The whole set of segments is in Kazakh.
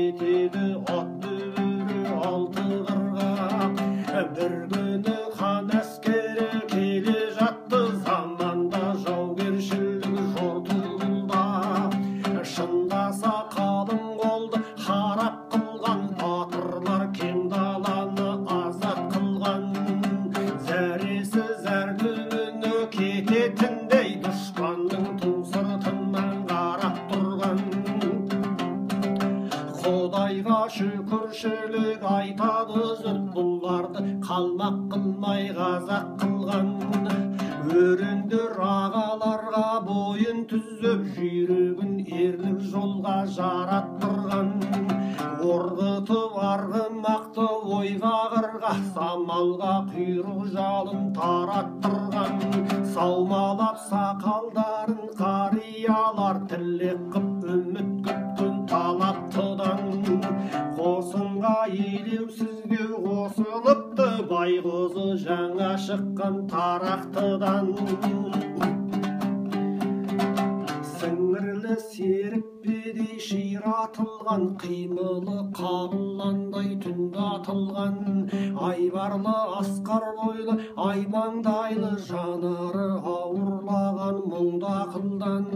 кетеді ат дүбірі алты қырға. Бір күні хан әскері келе жатты, заманда жаугершілік жортуылда. Шындаса қалың қолды харап қылған, батырлар кең даланы азат қылған. Зәресіз әр күні кететіндей, дұшпанның ту сыртынан қарап тұрған. Құдайға шүкіршілік айтады жұрт, бұларды қалмақ қылмай қазақ қылған. Өрендер ағаларға бойын түзіп, жүйрігін ерлік жолға жараттырған. Орғытып арғымақты ойға қырға, самалға құйрық жалын тараттырған. Саумалап сақалдарын қариялар, тілек қып үміт күткен талаптыдан. Қосынға елеусізге қосылыпты, байғозы жаңа шыққан тарақтыдан. Сіңірлі серіппедей ширатылған, қимылы қабыландай түнді атылған. Айбарлы асқар бойлы, аймаңдайлы, жанары ауырлаған мұңды ақылдан.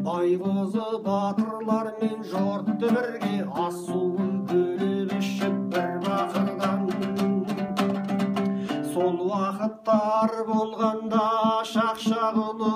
Байғозы батырлар мен жортты бірге, асуын бөліп ішіп бір бақырдан. Сол уақыттар болғанда шақшағұлы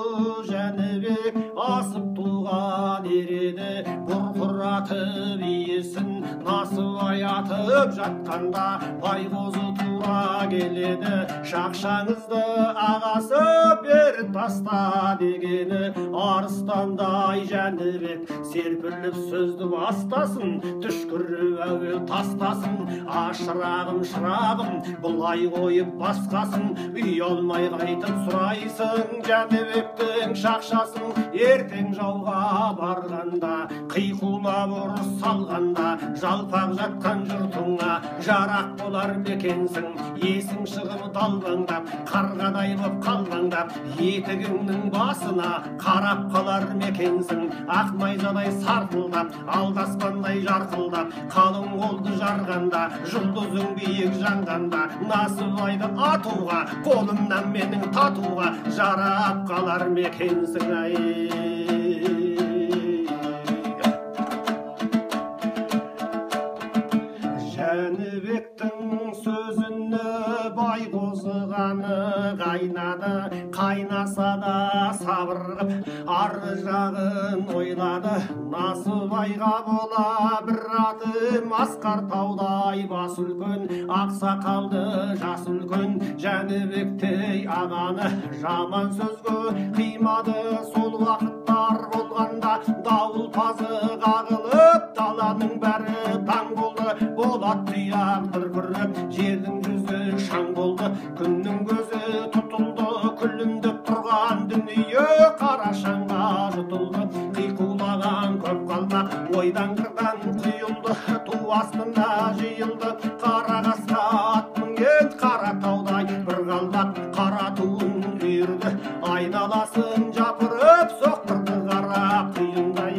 Жәнібек асып туған ереді. Бұрқыратып иесін насыбай атып жатқанда, байғозы тура келеді. Шақшаңызды ағасы беріп таста дегені, арыстандай Жәнібек серпіліп сөзді бастасын, түшкіріп әуел тастасын. Ашырағым шырағым бұлай қойып басқасын, ұялмай қайтып сұрайсың Жәнібектің шақшасын. Ертең жауға барғанда, қиқулап ұрыс салғанда, жалпақ жатқан жұртыңа жарақ болар мекенсің. Есің шығып далбаңдап, қарғадай боп қалбаңдап, етігіңнің басына қарап қалар мекенсің. Ақ найзадай сартылдап, алдаспандай жарқылдап, қалың қолды жарғанда, жұлдызың биік жанғанда, насыбайды атуға, қолымнан менің татуға жарап қалар мекенсің. Жәнібектің сөзіні байғозы ғаны қайнады, қайнаса да сабыр қып арғы жағын ойлады. Насыбайға бола бір атым, асқар таудай бас үлкен, ақсақалды жас үлкен. Жәнібектей ағаны жаман сөзге қимады. Сол уақыттар болғанда дауылпазы қағылып, даланың бәрі таң болды. Болат тұяқ дүркіреп, жердің жүзі шаң болды. Күннің көзі тұтылды, күлімдеп тұрған дүние қара шаңға жұтылды. Қиқулаған көп қалмақ ойдан қырдан құйылды, ту астында жиылды. Қара қасқа ат мінген қара таудай бір қалмақ қара туын үйірді. Айналасын жапырып соқтырды қара құйындай.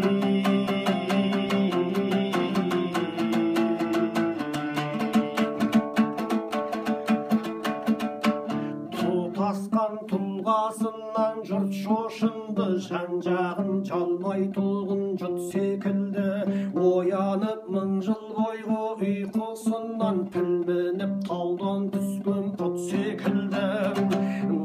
Тұтасқан тұлғасынан жұрт шошынды, жан-жағын жалмай тұлғын жұт секілді. Оянып мың жыл бойғы ұйқысынан, пілбініп таудан түскен пұт секілді.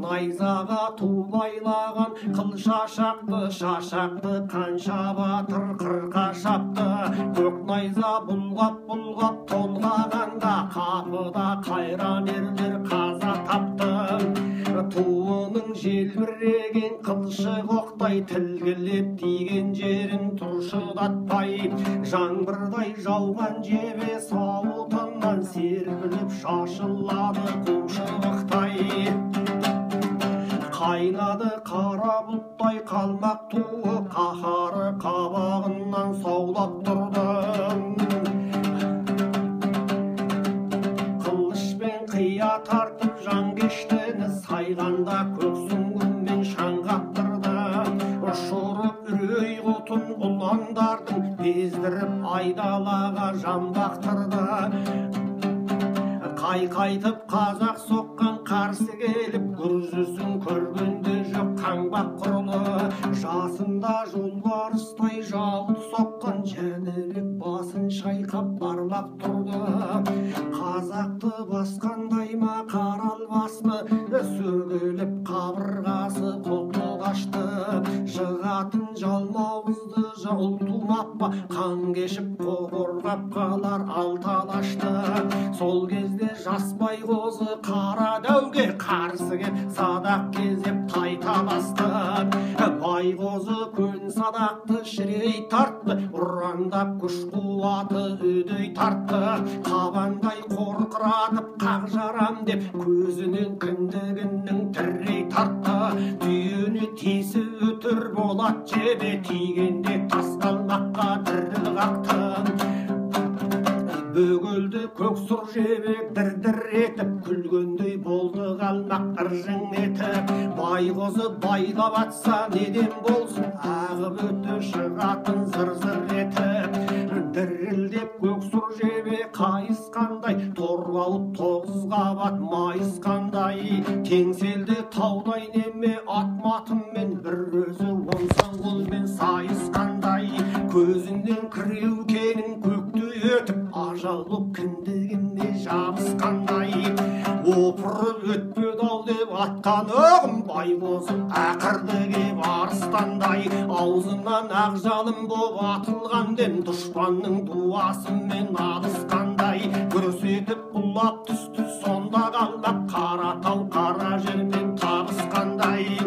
Найзаға ту байлаған қыл шашақты қанша батыр қырқа шапты. Көк найза бұлғап толғағанда, қапыда қайран ерлер қаза тапты. Туының желбіреген қылшық оқтай, тілгілеп тиген жерін тұршыдатпай. Жаңбырдай жауған жебе сауытынан серпіліп шашылады қушылықтай. Қайнады қара бұлттай қалмақ туы, қаһары қабағынан саулап тұрды. Қылышпен қия тартып жангештіні сайғанда, көк сүңгімен шаңғап тұрды. Ұшырып үрей құтын ұландардың, бездіріп беріп айдалаға жан бақтырды. Қайқайтып қазақ соққан қарсы келіп, күржісін көргенде жоқ қаңбақ құрылы. Жасында жолбарыстай жауды соққан Жәнібек басын шайқап барлап тұрды. Қазақты басқандай ма қарал басны, сөгіліп қабырғасы қолды қашты. Жығатын жалмауызды жол тумап па, қан кешіп қорғап қалар алталашты. Сол кезде жас байғозы қара дәуге қарсы кеп садақ кезеп тайталасты. Байғозы көн садақты шірей тартты, ұрандап күш қуаты үдей тартты. Қабандай қорқыратып қақ жарам деп көзінен кіндігінің тірей тартты. Түйені тесіп өтір болат жебе, тигенде тас қалмаққа діріл қақты. Бөгілді көксұр жебек дір-дір етіп, күлгендей болды қалмақ ыржың етіп. Байғозы байлап атса неден болсын, ағып өте шығатын зыр-зыр етіп. Дірілдеп көксұр жебек қайысқандай, торғауыт тоғыз қабат майысқандай. Теңселді таудай неме ат-матыммен, бір өзі онсан қолмен сайысқандай. Көзінен кіреукенің көкті өтіп, ажалып кіндігіне жабысқандай. Опырып өтпеді-ау деп атқан оғым, байғозы ақырды кеп арыстандай. Аузынан ақ жалын боп атылған дем, дұшпанның дуасымен алысқандай. Көрсетіп құлап түсті сонда қалмақ, Қаратау қара жермен табысқандай.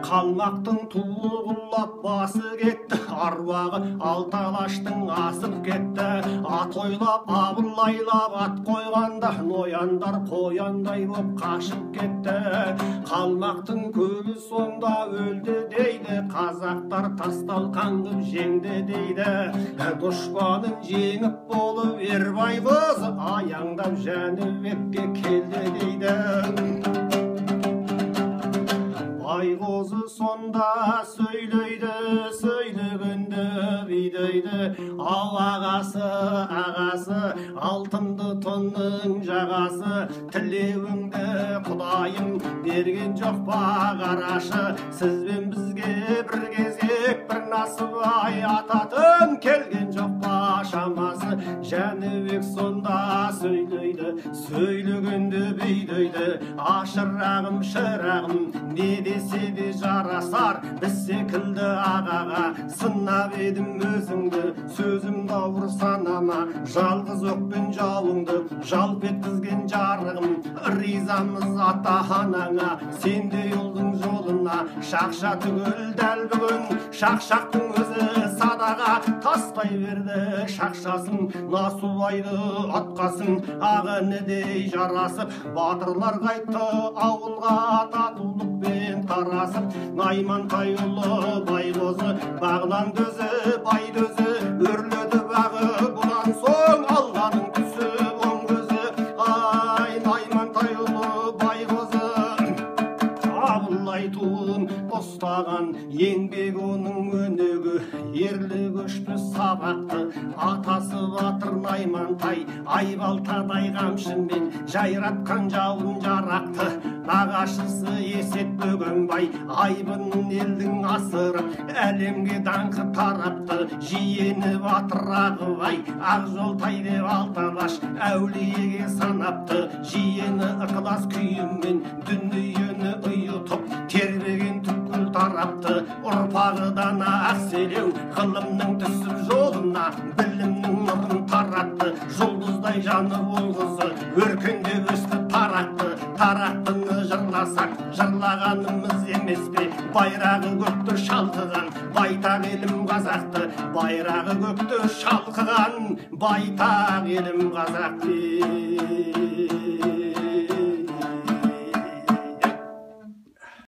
Қалмақтың туы құлап басы кетті, аруағы алталаштың асып кетті. Ат ойлап абылайлап ат қойғанда, нояндар қояндай боп қашып кетті. Қалмақтың көбі сонда өлді дейді, қазақтар тасталқан қып жеңді дейді. Дұшпанын жеңіп болып ер байғозы, аяңдап Жәнібекке келді дейді. Байғозы сонда сөйлейді, сөйлегенде бидейді. Ау ағасы, алтынды тонның жағасы, тілеуіңді Құдайым берген жоқ па қарашы. Сізбен бізге бір кезек бір насып ай ататын келген жоқ па шамасы. Жәнібек сонда сөйлейді, сөйлегенде бидейді. Ашырағым, шырағым, не десе де жарасар, біз секілді ағаға. Сынап едім өзіңді, сөзім дауыр санама. Жалғыз өкпен жауыңды жалп еткізген жарығым. Ризамыз ата-анаңа, сенде жолдың жолына. Шақша түгіл дәл бүгін, шақшақтың өзі садаға. Тастай берді шақшасын, Насубайды атқасын. Ағынедей жарасып, батырлар қайтты ауылға татулықпен тарасып. Наймантайұлы байғозы, бағлан дөзі бай дөзі, өрледі бағы бұдан соң алғаның түсі оң көзі. Ай, Наймантайұлы байғозы, абылай туын ұстаған, еңбек оның өнегі, ерлі көшті сабақты. Атасы батыр Наймантай, айбалтадай қамшымен жайратқан жауын жарақты. Нағашысы Есет Бөгенбай, айбын елдің асырып, әлемге даңқы тарапты. Жиені батыр Ағыбай, Ақжолтай деп алталаш, әулиеге санапты. Жиені ықылас күйімен дүниені ұйытып, тербеген түпкіл тарапты. Ұрпағыдан ақселеу, ғылымның түсіп жолына, білімнің нұрын таратты. Жұлдыздай жаны болғызы, өркендеп өсті тарақты. Тарақтыны жырласақ, жырлағанымыз емес пе? Байрағы көкті шалқыған, байтақ елім қазақты. Байрағы көкті шалқыған, байтақ елім қазақты.